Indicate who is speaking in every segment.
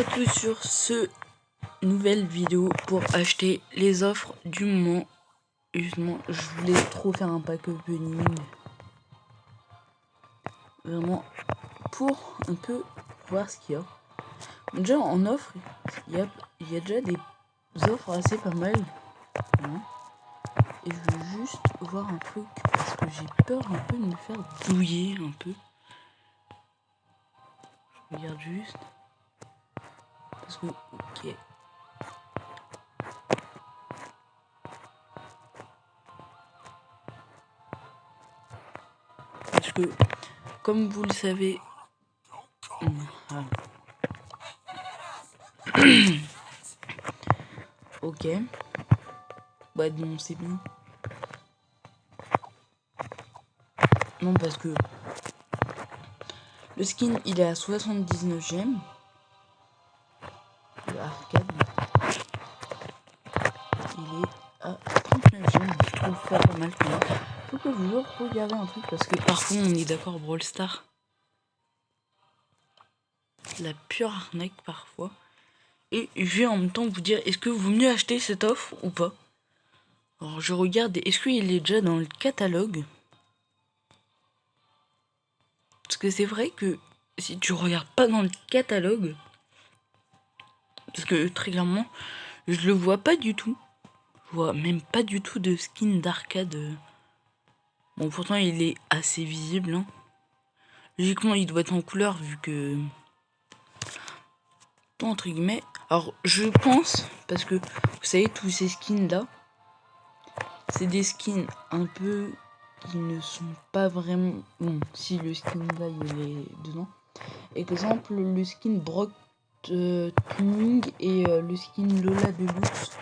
Speaker 1: à tous sur ce nouvelle vidéo pour acheter les offres du moment. Justement, je voulais trop faire un pack opening. Vraiment, pour un peu voir ce qu'il y a. Déjà en offre, il y a déjà des offres assez pas mal. Et je veux juste voir un truc parce que j'ai peur un peu de me faire douiller un peu. Je regarde juste. Parce que, ok. Parce que, comme vous le savez... Ok. Bah non, c'est bien. Non, parce que le skin, il est à 79 gemmes. Le arcade, il est à 39 gemmes. Je trouve ça pas mal quand même. Faut que vous regardez un truc parce que parfois on est d'accord, Brawl Stars. La pure arnaque parfois. Et je vais en même temps vous dire, est-ce que vaut mieux acheter cette offre ou pas? Alors je regarde, est-ce qu'il est déjà dans le catalogue? Parce que c'est vrai que si tu regardes pas dans le catalogue, parce que très clairement, je le vois pas du tout. Je vois même pas du tout de skin d'arcade. Bon, pourtant il est assez visible. Hein. Logiquement, il doit être en couleur vu que... Entre guillemets. Alors, je pense, parce que vous savez, tous ces skins là, c'est des skins un peu qui ne sont pas vraiment... Bon, si le skin là, il est dedans. Exemple, le skin Brock Tuning et le skin Lola Deluxe.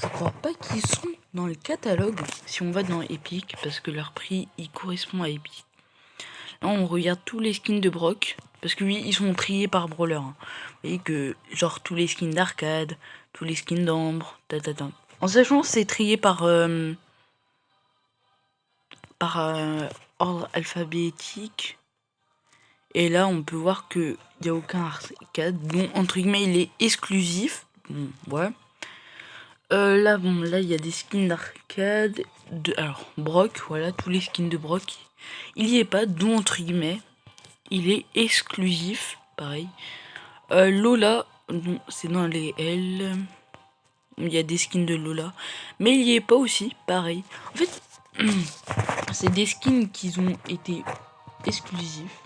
Speaker 1: Je crois pas qu'ils sont dans le catalogue si on va dans Epic, parce que leur prix, il correspond à Epic. Là, on regarde tous les skins de Brock. Parce que oui, ils sont triés par brawler. Hein. Vous voyez que, genre, tous les skins d'arcade, tous les skins d'ambre, En sachant, c'est trié par ordre alphabétique. Et là, on peut voir qu'il n'y a aucun arcade. Donc, entre guillemets, il est exclusif. Bon, ouais. Là, bon, là, il y a des skins d'arcade. Alors, Brock, voilà, tous les skins de Brock. Il n'y est pas, dont entre guillemets. Il est exclusif, pareil. Lola, c'est dans les L. Il y a des skins de Lola. Mais il n'y est pas aussi, pareil. En fait, c'est des skins qui ont été exclusifs.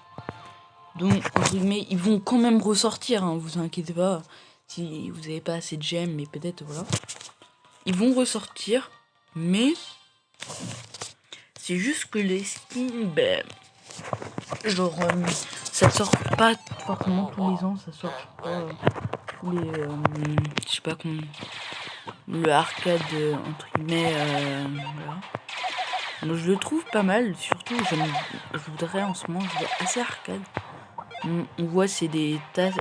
Speaker 1: Donc, entre guillemets, ils vont quand même ressortir, hein, vous inquiétez pas. Si vous n'avez pas assez de gemmes, mais peut-être, voilà. Ils vont ressortir, mais... C'est juste que les skins, ben... Genre, ça sort pas forcément tous les ans, ça sort pas tous les... je sais pas comment... Le arcade, entre guillemets, voilà. Donc je le trouve pas mal, surtout je voudrais en ce moment jouer assez arcade. On voit c'est des tasses,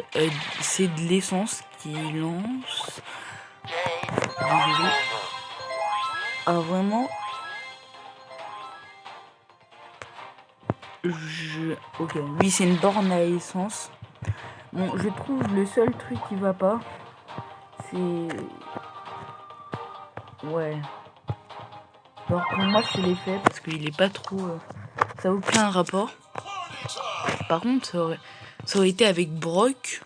Speaker 1: c'est de l'essence qui lance. Désolé. Ah vraiment. Ok, oui c'est une borne à essence. Bon, je trouve le seul truc qui va pas, c'est... Ouais. Alors pour moi c'est l'effet parce qu'il est pas trop... Ça n'a aucun rapport. Par contre ça aurait été avec Brock.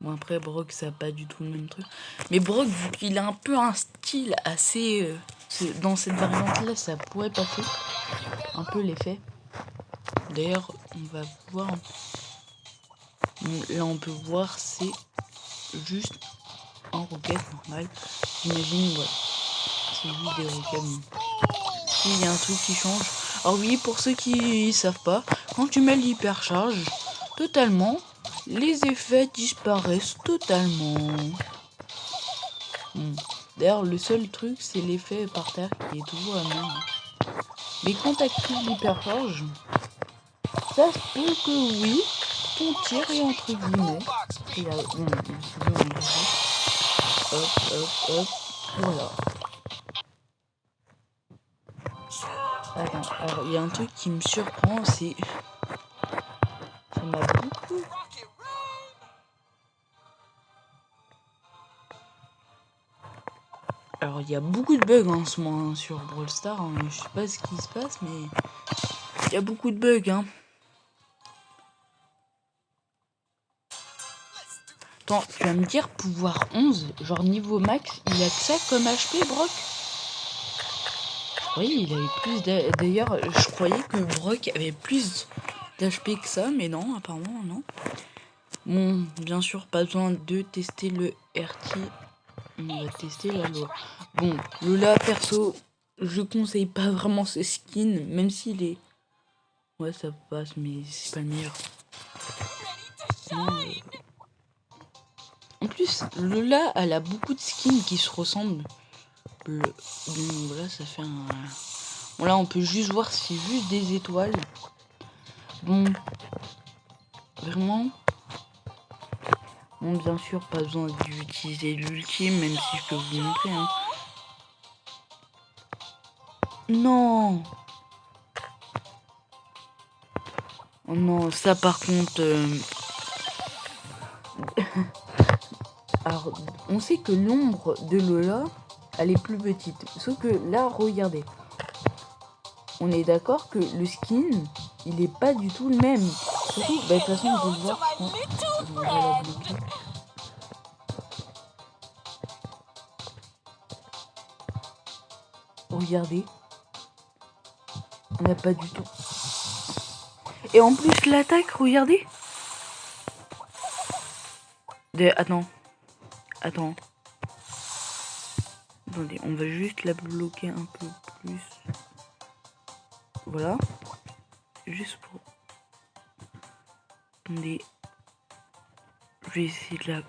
Speaker 1: Bon après Brock ça n'a pas du tout le même truc. Mais Brock vu qu'il a un peu un style assez... dans cette variante là ça pourrait passer. Un peu l'effet. D'ailleurs on va voir... Là on peut voir c'est juste en roquette normale. J'imagine ouais. C'est juste des roquettes. Il y a un truc qui change. Alors oui, pour ceux qui savent pas, quand tu mets l'hypercharge totalement, les effets disparaissent totalement. D'ailleurs, le seul truc, c'est l'effet par terre qui est toujours la même. Mais quand tu actives l'hypercharge, ça se peut que oui, ton tir est entre guillemets. Hop, hop, hop, voilà. Attends, alors il y a un truc qui me surprend, c'est... Ça m'a beaucoup... Alors il y a beaucoup de bugs en ce moment hein, sur Brawl Stars. Hein. Je sais pas ce qui se passe, mais il y a beaucoup de bugs. Hein. Attends, tu vas me dire pouvoir 11, genre niveau max, il a que ça comme HP, Brock? Oui, il avait plus d'ailleurs, je croyais que Brock avait plus d'HP que ça, mais non, apparemment non. Bon, bien sûr, pas besoin de tester le RT. On va tester la Lola. Bon, Lola, perso, je conseille pas vraiment ce skin, même s'il est... Ouais, ça passe, mais c'est pas le meilleur. Non, En plus, Lola, elle a beaucoup de skins qui se ressemblent. Bon, voilà, ça fait un... Bon, là, on peut juste voir si c'est juste des étoiles. Bon, vraiment... Bon, bien sûr, pas besoin d'utiliser l'ultime, même si je peux vous montrer. Hein. Non. Oh non, ça par contre... Alors, on sait que l'ombre de Lola, elle est plus petite. Sauf que là, regardez. On est d'accord que le skin, il est pas du tout le même. Surtout, bah, de toute façon, on peut le voir. On va la bloquer. Regardez. On n'a pas du tout. Et en plus, l'attaque, regardez. Attends. Attendez, on va juste la bloquer un peu plus. Voilà. Juste pour... Attendez. Je vais essayer de la...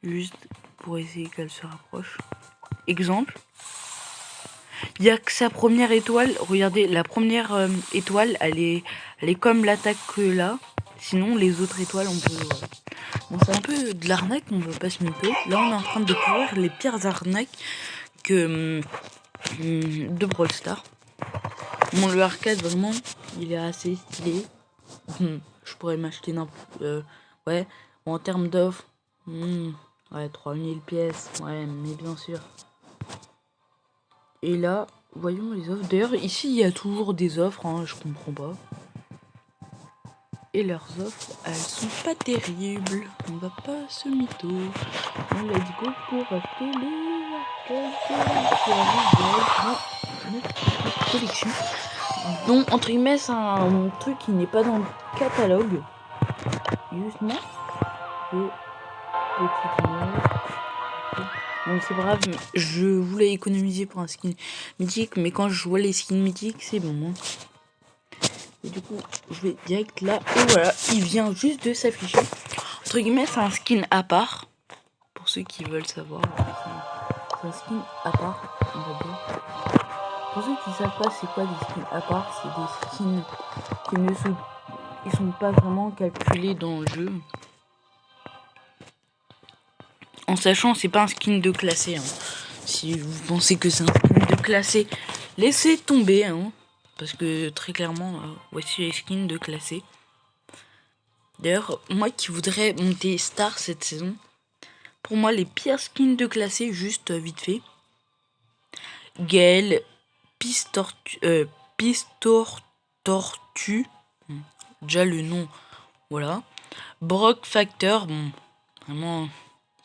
Speaker 1: Juste pour essayer qu'elle se rapproche. Exemple. Il n'y a que sa première étoile. Regardez, la première étoile, elle est comme l'attaque que là. Sinon, les autres étoiles, on peut... Bon, c'est un peu de l'arnaque, on ne veut pas se mytho. Là, on est en train de découvrir les pires arnaques que de Brawl Stars. Bon, le arcade, vraiment, il est assez stylé. Je pourrais m'acheter n'importe... ouais, bon, en termes d'offres, ouais, 3000 pièces, ouais, mais bien sûr. Et là, voyons les offres. D'ailleurs, ici, il y a toujours des offres, hein, je comprends pas. Et leurs offres, elles sont pas terribles. On va pas se mytho. On l'a dit go pour acheter les arcades qui arrivent dans notre collection. Donc, entre guillemets, c'est un truc qui n'est pas dans le catalogue. Justement. Et petite note. Bon, c'est brave, mais je voulais économiser pour un skin mythique, mais quand je vois les skins mythiques, c'est bon. Hein. Et du coup, je vais direct là. Et voilà, il vient juste de s'afficher. Entre guillemets, c'est un skin à part. Pour ceux qui veulent savoir. C'est un skin à part, on va dire. Pour ceux qui ne savent pas c'est quoi des skins à part, c'est des skins qui ne sont, ils sont pas vraiment calculés dans le jeu. En sachant, c'est pas un skin de classé. Hein. Si vous pensez que c'est un skin de classé, laissez tomber. Hein. Parce que très clairement, voici les skins de classé. D'ailleurs, moi qui voudrais monter star cette saison, pour moi les pires skins de classé, juste vite fait. Gale, Pistor Tortue, déjà le nom, voilà. Brock Factor, bon, vraiment,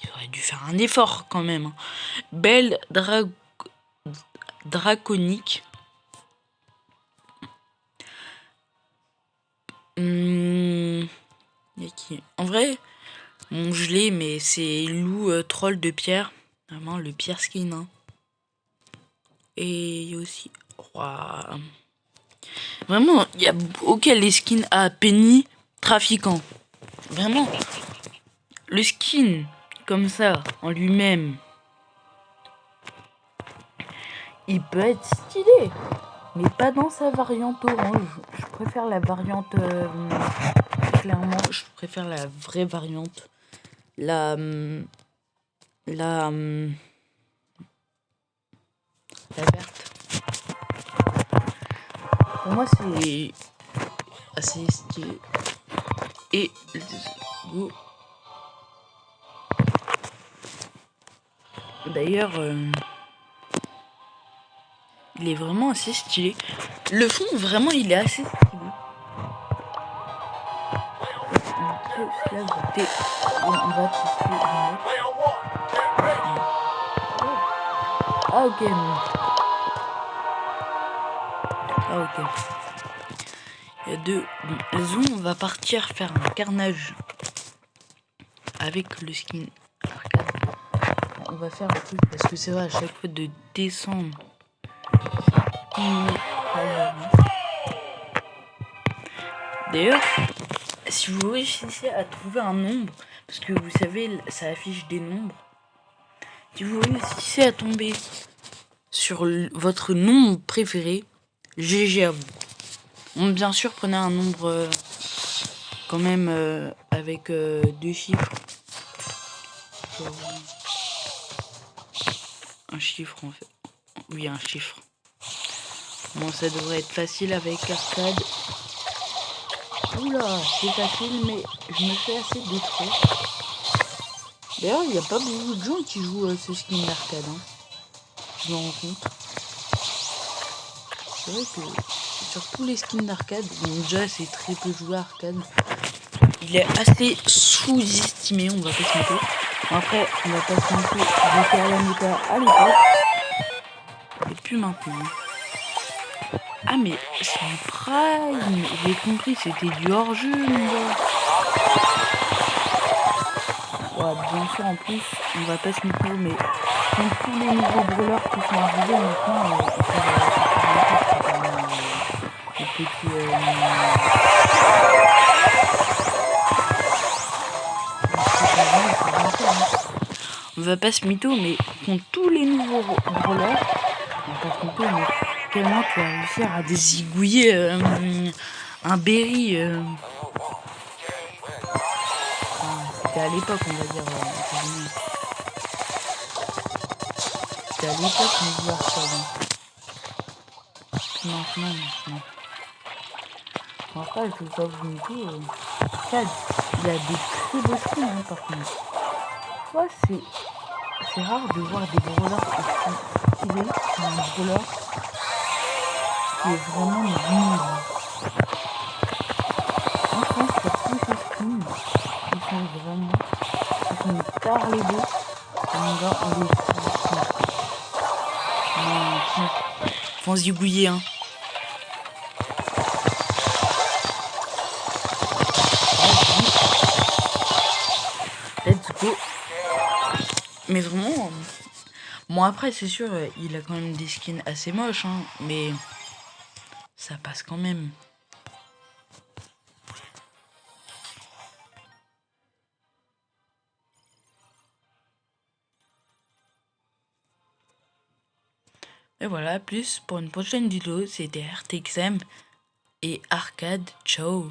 Speaker 1: il aurait dû faire un effort quand même. Hein. Belle Draconique. En vrai, bon, je l'ai, mais c'est loup troll de pierre. Vraiment le pire skin. Hein. Et il y a aussi... Wow. Vraiment, il y a... Ok, les skins à Penny, trafiquant. Vraiment. Le skin, comme ça, en lui-même, il peut être stylé. Mais pas dans sa variante orange. Je préfère la variante... clairement, je préfère la vraie variante. La verte. Pour moi, c'est assez stylé. Et let's go. D'ailleurs, il est vraiment assez stylé. Le fond, vraiment, il est assez stylé. Là, on va tester. Ah, ok. Ah, ok. Il y a deux. Bon, on va partir faire un carnage avec le skin arcade. On va faire un truc parce que c'est vrai, à chaque fois de descendre. D'ailleurs, si vous réussissez à trouver un nombre, parce que vous savez, ça affiche des nombres. Si vous réussissez à tomber sur votre nombre préféré, GG à vous. Bon, bien sûr, prenez un nombre quand même avec 2 chiffres. Un chiffre en fait. Oui, un chiffre. Bon, ça devrait être facile avec arcade. Oula, c'est facile, mais je me fais assez détruire. D'ailleurs, il n'y a pas beaucoup de gens qui jouent ce skin d'arcade. Hein. Je me rends compte. C'est vrai que sur tous les skins d'arcade, bon, déjà c'est très peu joué arcade. Il est assez sous-estimé, on va pas se mentir. Bon, après, on va pas se mentir, j'étais à la méta à l'époque. Et plus maintenant. Ah mais c'est du prime. J'ai compris, c'était du hors-jeu, mon gars. Ouais, bien sûr, en plus, on va pas se mentir, mais comme tous les nouveaux brawlers qui sont arrivés maintenant, on peut le petit... On va pas se mytho, mais contre tous les nouveaux brawlers, on va pas se mytho, mais comment tu vas réussir à désigouiller un Berry c'était à l'époque, on va dire. C'était à l'époque, on jouait arcade. Maintenant. Bon, après, je vais pas vous mytho. Arcade, il a des très beaux skins, hein, par contre. Ouais, c'est rare de voir des brawlers aussi stylés sur un brawler qui est vraiment nul. Moi, je pense que tous ces skins, ils sont hyper légaux. Et mon gars, on les non, faut se zigouiller, hein. Let's go. Mais vraiment, bon après c'est sûr, il a quand même des skins assez moches, hein, mais ça passe quand même. Et voilà, plus pour une prochaine vidéo, c'était RTXM et Arcade. Ciao.